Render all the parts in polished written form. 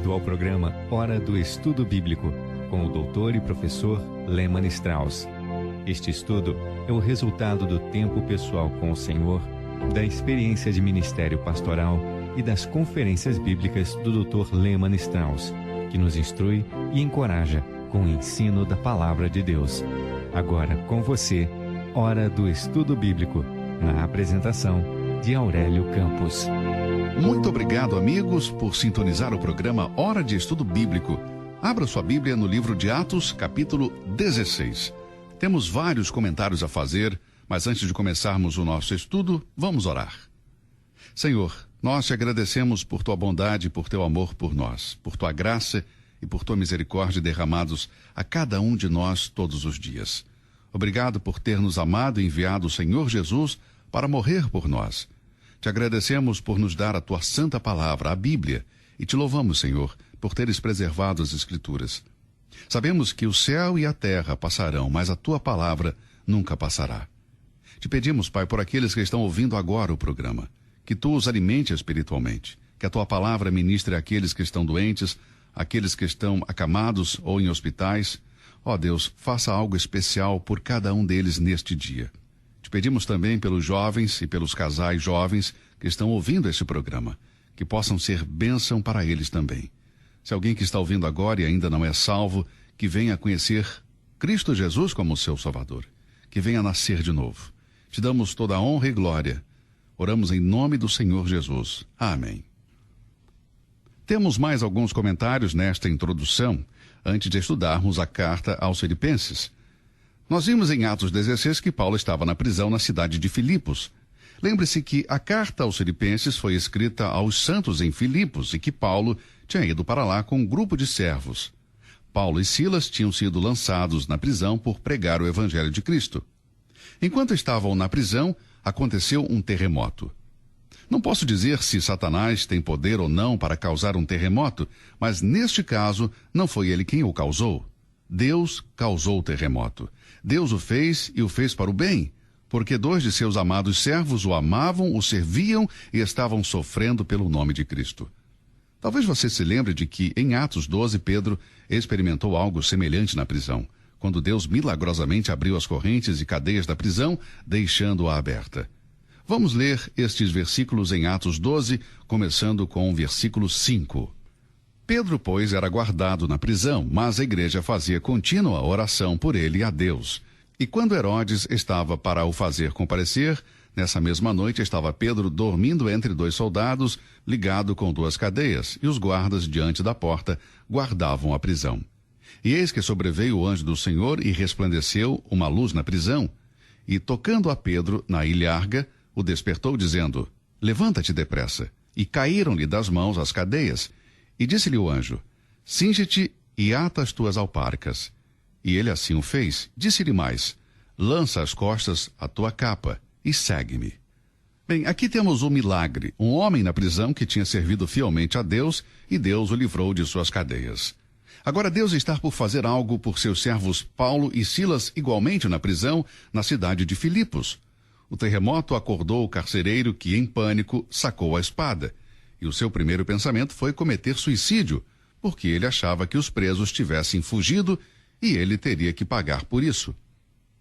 Bem-vindo ao programa Hora do Estudo Bíblico, com o doutor e professor Lehmann Strauss. Este estudo é o resultado do tempo pessoal com o Senhor, da experiência de ministério pastoral e das conferências bíblicas do Dr. Lehmann Strauss, que nos instrui e encoraja com o ensino da Palavra de Deus. Agora, com você, Hora do Estudo Bíblico, na apresentação de Aurélio Campos. Muito obrigado, amigos, por sintonizar o programa Hora de Estudo Bíblico. Abra sua Bíblia no livro de Atos, capítulo 16. Temos vários comentários a fazer, mas antes de começarmos o nosso estudo, vamos orar. Senhor, nós te agradecemos por tua bondade e por teu amor por nós, por tua graça e por tua misericórdia derramados a cada um de nós todos os dias. Obrigado por ter nos amado e enviado o Senhor Jesus para morrer por nós. Te agradecemos por nos dar a tua santa palavra, a Bíblia, e te louvamos, Senhor, por teres preservado as Escrituras. Sabemos que o céu e a terra passarão, mas a tua palavra nunca passará. Te pedimos, Pai, por aqueles que estão ouvindo agora o programa, que tu os alimente espiritualmente, que a tua palavra ministre àqueles que estão doentes, àqueles que estão acamados ou em hospitais. Ó Deus, faça algo especial por cada um deles neste dia. Te pedimos também pelos jovens e pelos casais jovens que estão ouvindo este programa, que possam ser bênção para eles também. Se alguém que está ouvindo agora e ainda não é salvo, que venha conhecer Cristo Jesus como seu Salvador, que venha nascer de novo. Te damos toda a honra e glória. Oramos em nome do Senhor Jesus. Amém. Temos mais alguns comentários nesta introdução, antes de estudarmos a carta aos Filipenses. Nós vimos em Atos 16 que Paulo estava na prisão na cidade de Filipos. Lembre-se que a carta aos Filipenses foi escrita aos santos em Filipos e que Paulo tinha ido para lá com um grupo de servos. Paulo e Silas tinham sido lançados na prisão por pregar o Evangelho de Cristo. Enquanto estavam na prisão, aconteceu um terremoto. Não posso dizer se Satanás tem poder ou não para causar um terremoto, mas neste caso não foi ele quem o causou. Deus causou o terremoto. Deus o fez e o fez para o bem, porque 2 de seus amados servos o amavam, o serviam e estavam sofrendo pelo nome de Cristo. Talvez você se lembre de que em Atos 12 Pedro experimentou algo semelhante na prisão, quando Deus milagrosamente abriu as correntes e cadeias da prisão, deixando-a aberta. Vamos ler estes versículos em Atos 12, começando com o versículo 5. Pedro, pois, era guardado na prisão, mas a igreja fazia contínua oração por ele a Deus. E quando Herodes estava para o fazer comparecer, nessa mesma noite estava Pedro dormindo entre 2 soldados, ligado com 2 cadeias, e os guardas diante da porta guardavam a prisão. E eis que sobreveio o anjo do Senhor e resplandeceu uma luz na prisão, e tocando a Pedro na ilharga, o despertou dizendo: levanta-te depressa. E caíram-lhe das mãos as cadeias. E disse-lhe o anjo: cinge-te e ata as tuas alparcas. E ele assim o fez. Disse-lhe mais: lança às costas a tua capa e segue-me. Bem, aqui temos um milagre. Um homem na prisão que tinha servido fielmente a Deus e Deus o livrou de suas cadeias. Agora Deus está por fazer algo por seus servos Paulo e Silas igualmente na prisão, na cidade de Filipos. O terremoto acordou o carcereiro que, em pânico, sacou a espada. E o seu primeiro pensamento foi cometer suicídio, porque ele achava que os presos tivessem fugido e ele teria que pagar por isso.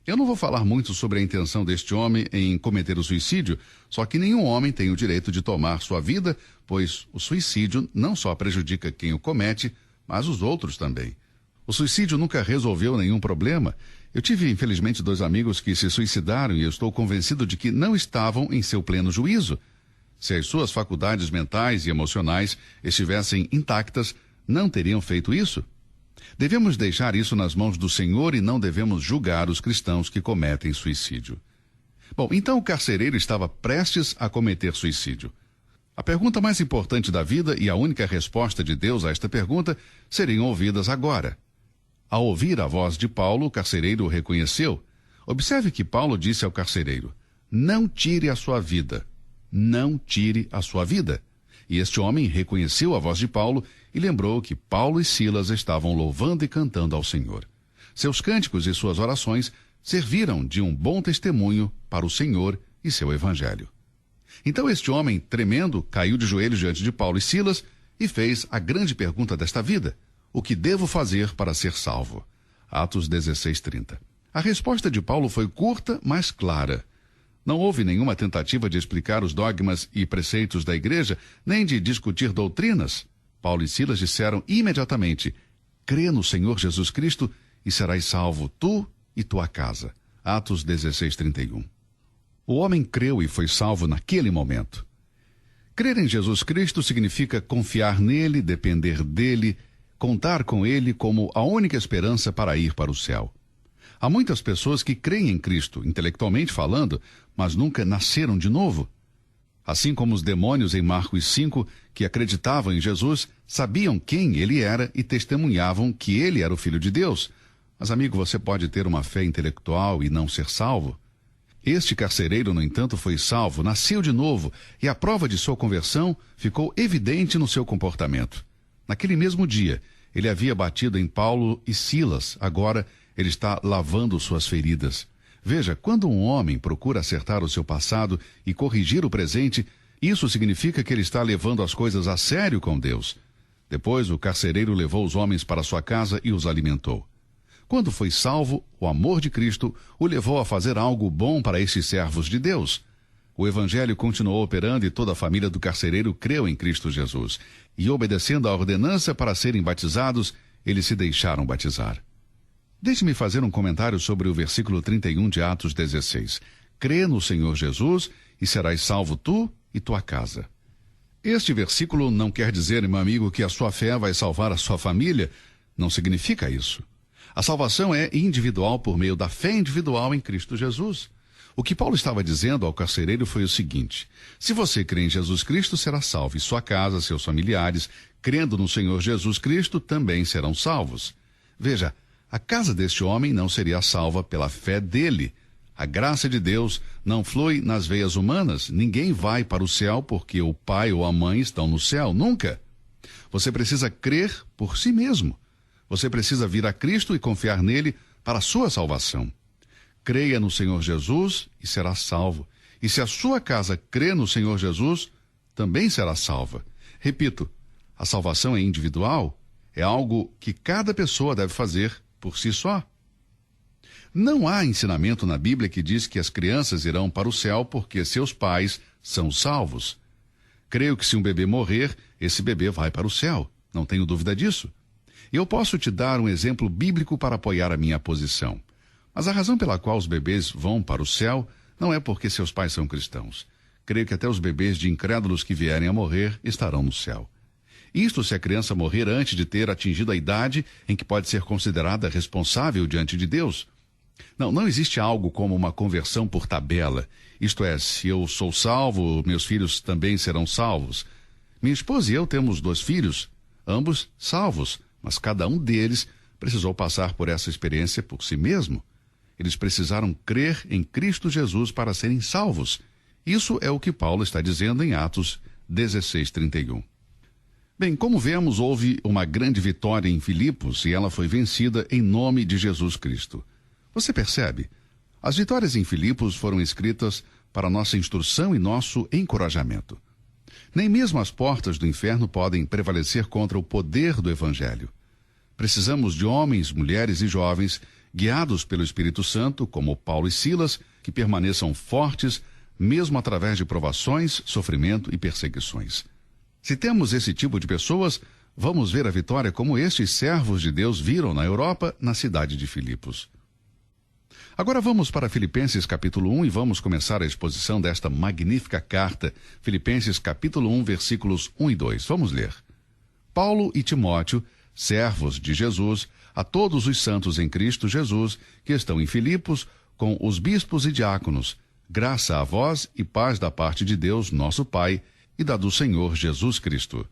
Eu não vou falar muito sobre a intenção deste homem em cometer o suicídio, só que nenhum homem tem o direito de tomar sua vida, pois o suicídio não só prejudica quem o comete, mas os outros também. O suicídio nunca resolveu nenhum problema. Eu tive, infelizmente, 2 amigos que se suicidaram e eu estou convencido de que não estavam em seu pleno juízo. Se as suas faculdades mentais e emocionais estivessem intactas, não teriam feito isso. Devemos deixar isso nas mãos do Senhor e não devemos julgar os cristãos que cometem suicídio. Bom, então o carcereiro estava prestes a cometer suicídio. A pergunta mais importante da vida e a única resposta de Deus a esta pergunta seriam ouvidas agora. Ao ouvir a voz de Paulo, o carcereiro o reconheceu. Observe que Paulo disse ao carcereiro: não tire a sua vida. Não tire a sua vida. E este homem reconheceu a voz de Paulo e lembrou que Paulo e Silas estavam louvando e cantando ao Senhor. Seus cânticos e suas orações serviram de um bom testemunho para o Senhor e seu evangelho. Então este homem, tremendo, caiu de joelhos diante de Paulo e Silas e fez a grande pergunta desta vida: o que devo fazer para ser salvo? Atos 16:30. A resposta de Paulo foi curta, mas clara. Não houve nenhuma tentativa de explicar os dogmas e preceitos da igreja, nem de discutir doutrinas. Paulo e Silas disseram imediatamente: crê no Senhor Jesus Cristo e serás salvo, tu e tua casa. Atos 16:31. O homem creu e foi salvo naquele momento. Crer em Jesus Cristo significa confiar nele, depender dele, contar com ele como a única esperança para ir para o céu. Há muitas pessoas que creem em Cristo, intelectualmente falando, mas nunca nasceram de novo. Assim como os demônios em Marcos 5, que acreditavam em Jesus, sabiam quem ele era e testemunhavam que ele era o Filho de Deus. Mas, amigo, você pode ter uma fé intelectual e não ser salvo? Este carcereiro, no entanto, foi salvo, nasceu de novo, e a prova de sua conversão ficou evidente no seu comportamento. Naquele mesmo dia, ele havia batido em Paulo e Silas. Agora, ele está lavando suas feridas. Veja, quando um homem procura acertar o seu passado e corrigir o presente, isso significa que ele está levando as coisas a sério com Deus. Depois, o carcereiro levou os homens para sua casa e os alimentou. Quando foi salvo, o amor de Cristo o levou a fazer algo bom para estes servos de Deus. O evangelho continuou operando e toda a família do carcereiro creu em Cristo Jesus. E obedecendo à ordenança para serem batizados, eles se deixaram batizar. Deixe-me fazer um comentário sobre o versículo 31 de Atos 16. Crê no Senhor Jesus e serás salvo tu e tua casa. Este versículo não quer dizer, meu amigo, que a sua fé vai salvar a sua família. Não significa isso. A salvação é individual por meio da fé individual em Cristo Jesus. O que Paulo estava dizendo ao carcereiro foi o seguinte: se você crê em Jesus Cristo, será salvo, e sua casa, seus familiares, crendo no Senhor Jesus Cristo, também serão salvos. Veja, a casa deste homem não seria salva pela fé dele. A graça de Deus não flui nas veias humanas. Ninguém vai para o céu porque o pai ou a mãe estão no céu. Nunca. Você precisa crer por si mesmo. Você precisa vir a Cristo e confiar nele para a sua salvação. Creia no Senhor Jesus e será salvo. E se a sua casa crê no Senhor Jesus, também será salva. Repito, a salvação é individual, é algo que cada pessoa deve fazer por si só. Não há ensinamento na Bíblia que diz que as crianças irão para o céu porque seus pais são salvos. Creio que se um bebê morrer, esse bebê vai para o céu. Não tenho dúvida disso. Eu posso te dar um exemplo bíblico para apoiar a minha posição. Mas a razão pela qual os bebês vão para o céu não é porque seus pais são cristãos. Creio que até os bebês de incrédulos que vierem a morrer estarão no céu. Isto se a criança morrer antes de ter atingido a idade em que pode ser considerada responsável diante de Deus. Não existe algo como uma conversão por tabela. Isto é, se eu sou salvo, meus filhos também serão salvos. Minha esposa e eu temos 2 filhos, ambos salvos, mas cada um deles precisou passar por essa experiência por si mesmo. Eles precisaram crer em Cristo Jesus para serem salvos. Isso é o que Paulo está dizendo em Atos 16:31. Bem, como vemos, houve uma grande vitória em Filipos e ela foi vencida em nome de Jesus Cristo. Você percebe? As vitórias em Filipos foram escritas para nossa instrução e nosso encorajamento. Nem mesmo as portas do inferno podem prevalecer contra o poder do Evangelho. Precisamos de homens, mulheres e jovens guiados pelo Espírito Santo, como Paulo e Silas, que permaneçam fortes, mesmo através de provações, sofrimento e perseguições. Se temos esse tipo de pessoas, vamos ver a vitória como estes servos de Deus viram na Europa, na cidade de Filipos. Agora vamos para Filipenses capítulo 1 e vamos começar a exposição desta magnífica carta. Filipenses capítulo 1, versículos 1 e 2. Vamos ler. Paulo e Timóteo, servos de Jesus, a todos os santos em Cristo Jesus, que estão em Filipos, com os bispos e diáconos, graça a vós e paz da parte de Deus, nosso Pai, e da do Senhor Jesus Cristo.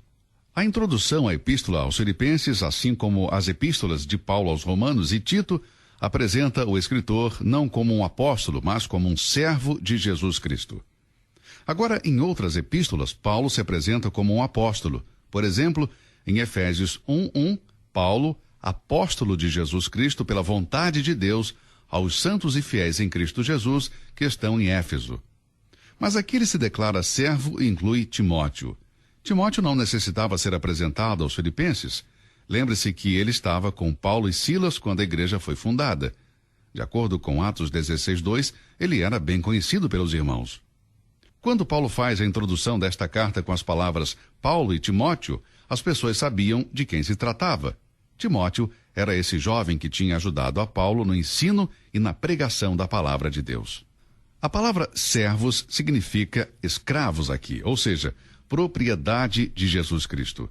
A introdução à epístola aos Filipenses, assim como as epístolas de Paulo aos Romanos e Tito, apresenta o escritor não como um apóstolo, mas como um servo de Jesus Cristo. Agora, em outras epístolas, Paulo se apresenta como um apóstolo. Por exemplo, em Efésios 1:1, Paulo, apóstolo de Jesus Cristo pela vontade de Deus, aos santos e fiéis em Cristo Jesus que estão em Éfeso. Mas aqui ele se declara servo e inclui Timóteo. Timóteo não necessitava ser apresentado aos filipenses. Lembre-se que ele estava com Paulo e Silas quando a igreja foi fundada. De acordo com Atos 16:2, ele era bem conhecido pelos irmãos. Quando Paulo faz a introdução desta carta com as palavras Paulo e Timóteo, as pessoas sabiam de quem se tratava. Timóteo era esse jovem que tinha ajudado a Paulo no ensino e na pregação da palavra de Deus. A palavra servos significa escravos aqui, ou seja, propriedade de Jesus Cristo.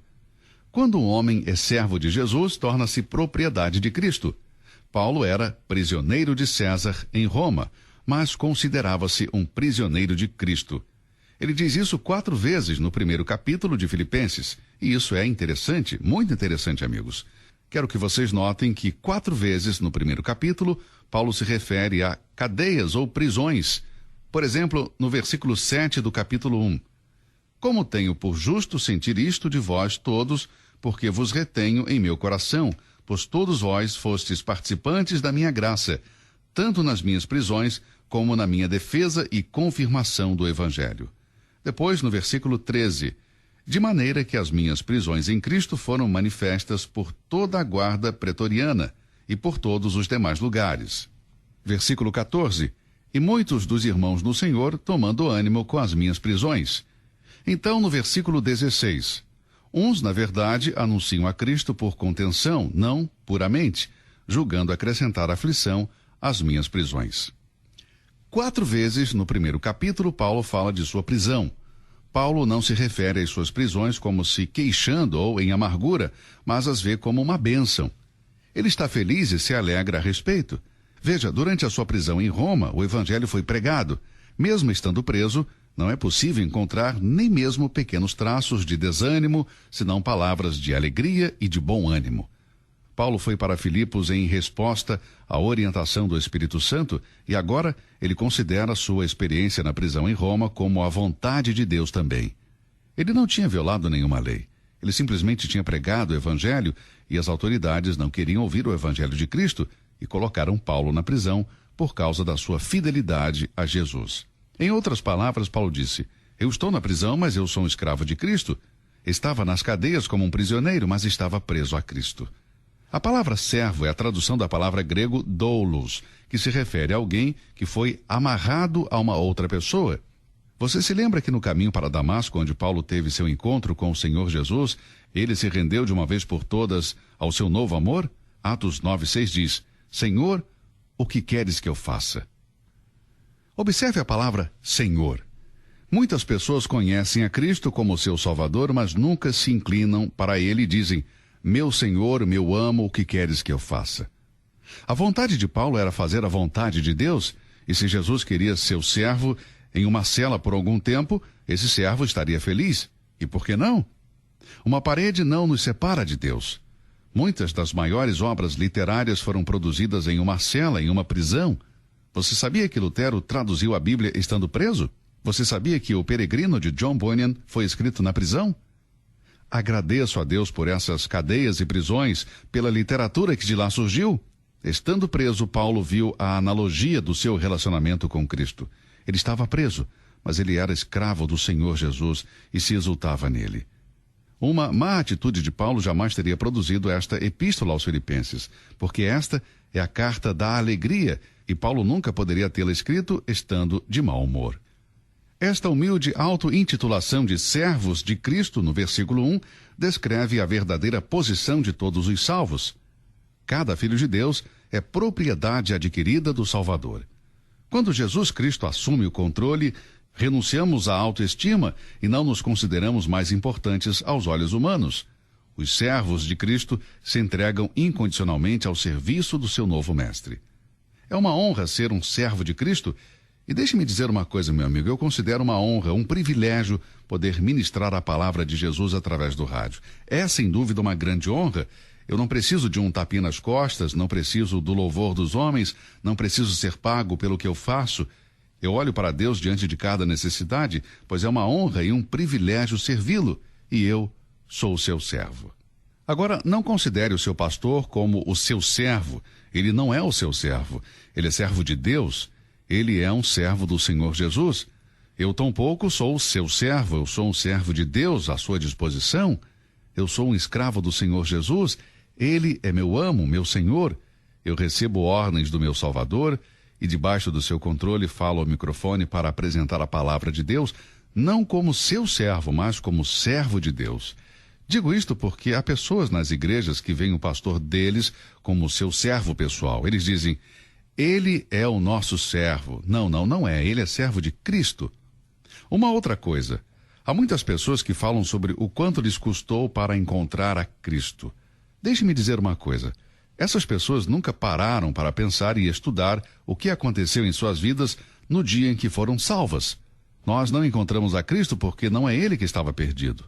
Quando um homem é servo de Jesus, torna-se propriedade de Cristo. Paulo era prisioneiro de César em Roma, mas considerava-se um prisioneiro de Cristo. Ele diz isso 4 vezes no primeiro capítulo de Filipenses, e isso é interessante, muito interessante, amigos. Quero que vocês notem que 4 vezes no primeiro capítulo, Paulo se refere a cadeias ou prisões. Por exemplo, no versículo 7 do capítulo 1. Como tenho por justo sentir isto de vós todos, porque vos retenho em meu coração, pois todos vós fostes participantes da minha graça, tanto nas minhas prisões, como na minha defesa e confirmação do Evangelho. Depois, no versículo 13, de maneira que as minhas prisões em Cristo foram manifestas por toda a guarda pretoriana e por todos os demais lugares. Versículo 14, e muitos dos irmãos no Senhor tomando ânimo com as minhas prisões. Então, no versículo 16, uns, na verdade, anunciam a Cristo por contenção, não puramente, julgando acrescentar aflição às minhas prisões. 4 vezes no primeiro capítulo, Paulo fala de sua prisão. Paulo não se refere às suas prisões como se queixando ou em amargura, mas as vê como uma bênção. Ele está feliz e se alegra a respeito. Veja, durante a sua prisão em Roma, o evangelho foi pregado. Mesmo estando preso, não é possível encontrar nem mesmo pequenos traços de desânimo, senão palavras de alegria e de bom ânimo. Paulo foi para Filipos em resposta à orientação do Espírito Santo e agora ele considera sua experiência na prisão em Roma como a vontade de Deus também. Ele não tinha violado nenhuma lei. Ele simplesmente tinha pregado o Evangelho e as autoridades não queriam ouvir o Evangelho de Cristo e colocaram Paulo na prisão por causa da sua fidelidade a Jesus. Em outras palavras, Paulo disse, eu estou na prisão, mas eu sou um escravo de Cristo. Estava nas cadeias como um prisioneiro, mas estava preso a Cristo. A palavra servo é a tradução da palavra grego doulos, que se refere a alguém que foi amarrado a uma outra pessoa. Você se lembra que no caminho para Damasco, onde Paulo teve seu encontro com o Senhor Jesus, ele se rendeu de uma vez por todas ao seu novo amor? Atos 9:6 diz, Senhor, o que queres que eu faça? Observe a palavra Senhor. Muitas pessoas conhecem a Cristo como seu Salvador, mas nunca se inclinam para ele e dizem, meu Senhor, meu amo, o que queres que eu faça? A vontade de Paulo era fazer a vontade de Deus, e se Jesus queria seu servo em uma cela por algum tempo, esse servo estaria feliz. E por que não? Uma parede não nos separa de Deus. Muitas das maiores obras literárias foram produzidas em uma cela, em uma prisão. Você sabia que Lutero traduziu a Bíblia estando preso? Você sabia que O Peregrino de John Bunyan foi escrito na prisão? Agradeço a Deus por essas cadeias e prisões, pela literatura que de lá surgiu. Estando preso, Paulo viu a analogia do seu relacionamento com Cristo. Ele estava preso, mas ele era escravo do Senhor Jesus e se exultava nele. Uma má atitude de Paulo jamais teria produzido esta epístola aos Filipenses, porque esta é a carta da alegria, e Paulo nunca poderia tê-la escrito estando de mau humor. Esta humilde auto-intitulação de servos de Cristo, no versículo 1, descreve a verdadeira posição de todos os salvos. Cada filho de Deus é propriedade adquirida do Salvador. Quando Jesus Cristo assume o controle, renunciamos à autoestima e não nos consideramos mais importantes aos olhos humanos. Os servos de Cristo se entregam incondicionalmente ao serviço do seu novo mestre. É uma honra ser um servo de Cristo. E deixe-me dizer uma coisa, meu amigo, eu considero uma honra, um privilégio poder ministrar a palavra de Jesus através do rádio. É, sem dúvida, uma grande honra. Eu não preciso de um tapinha nas costas, não preciso do louvor dos homens, não preciso ser pago pelo que eu faço. Eu olho para Deus diante de cada necessidade, pois é uma honra e um privilégio servi-lo, e eu sou o seu servo. Agora, não considere o seu pastor como o seu servo. Ele não é o seu servo. Ele é servo de Deus. Ele é um servo do Senhor Jesus. Eu tampouco sou o seu servo, eu sou um servo de Deus à sua disposição. Eu sou um escravo do Senhor Jesus, Ele é meu amo, meu Senhor. Eu recebo ordens do meu Salvador e debaixo do seu controle falo ao microfone para apresentar a palavra de Deus, não como seu servo, mas como servo de Deus. Digo isto porque há pessoas nas igrejas que veem o pastor deles como seu servo pessoal. Eles dizem, ele é o nosso servo. Não é. Ele é servo de Cristo. Uma outra coisa. Há muitas pessoas que falam sobre o quanto lhes custou para encontrar a Cristo. Deixe-me dizer uma coisa. Essas pessoas nunca pararam para pensar e estudar o que aconteceu em suas vidas no dia em que foram salvas. Nós não encontramos a Cristo porque não é Ele que estava perdido.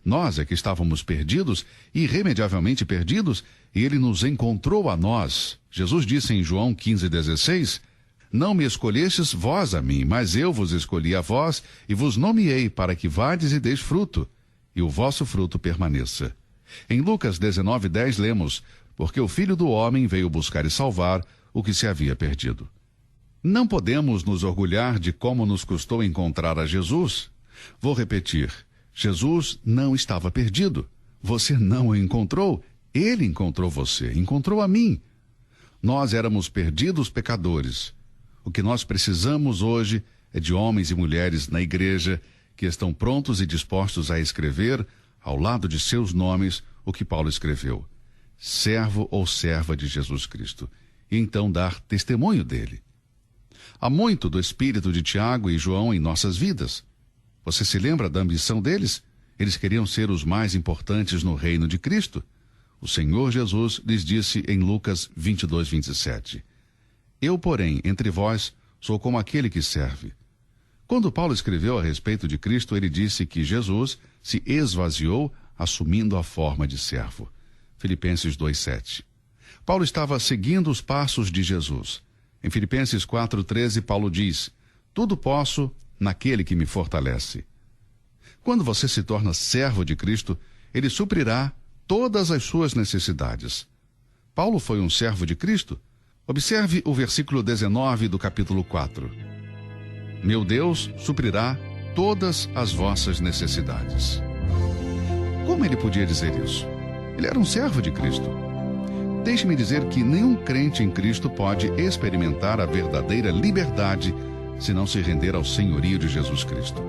Nós é que estávamos perdidos, irremediavelmente perdidos, e Ele nos encontrou a nós. Jesus disse em João 15,16, não me escolhestes vós a mim, mas eu vos escolhi a vós e vos nomeei para que vades e deis fruto, e o vosso fruto permaneça. Em Lucas 19,10 lemos, porque o Filho do Homem veio buscar e salvar o que se havia perdido. Não podemos nos orgulhar de como nos custou encontrar a Jesus. Vou repetir, Jesus não estava perdido. Você não o encontrou, Ele encontrou você, encontrou a mim. Nós éramos perdidos pecadores. O que nós precisamos hoje é de homens e mulheres na igreja que estão prontos e dispostos a escrever, ao lado de seus nomes, o que Paulo escreveu. Servo ou serva de Jesus Cristo. E então dar testemunho dele. Há muito do espírito de Tiago e João em nossas vidas. Você se lembra da ambição deles? Eles queriam ser os mais importantes no reino de Cristo. O Senhor Jesus lhes disse em Lucas 22:27. Eu, porém, entre vós, sou como aquele que serve. Quando Paulo escreveu a respeito de Cristo, ele disse que Jesus se esvaziou, assumindo a forma de servo. Filipenses 2:7. Paulo estava seguindo os passos de Jesus. Em Filipenses 4:13, Paulo diz, tudo posso naquele que me fortalece. Quando você se torna servo de Cristo, ele suprirá todas as suas necessidades. Paulo foi um servo de Cristo? Observe o versículo 19 do capítulo 4. Meu Deus suprirá todas as vossas necessidades. Como ele podia dizer isso? Ele era um servo de Cristo. Deixe-me dizer que nenhum crente em Cristo pode experimentar a verdadeira liberdade se não se render ao senhorio de Jesus Cristo.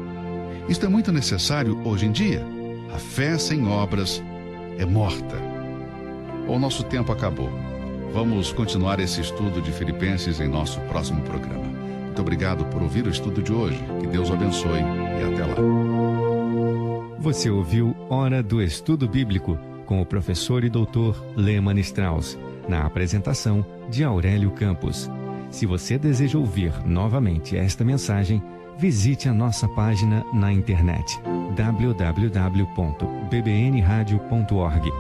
Isto é muito necessário hoje em dia. A fé sem obras é morta. O nosso tempo acabou. Vamos continuar esse estudo de Filipenses em nosso próximo programa. Muito obrigado por ouvir o estudo de hoje. Que Deus o abençoe e até lá. Você ouviu Hora do Estudo Bíblico com o professor e doutor Lehmann Strauss, na apresentação de Aurélio Campos. Se você deseja ouvir novamente esta mensagem, visite a nossa página na internet www.bbnradio.org.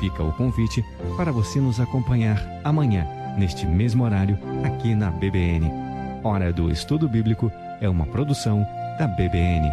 Fica o convite para você nos acompanhar amanhã, neste mesmo horário, aqui na BBN. Hora do Estudo Bíblico é uma produção da BBN.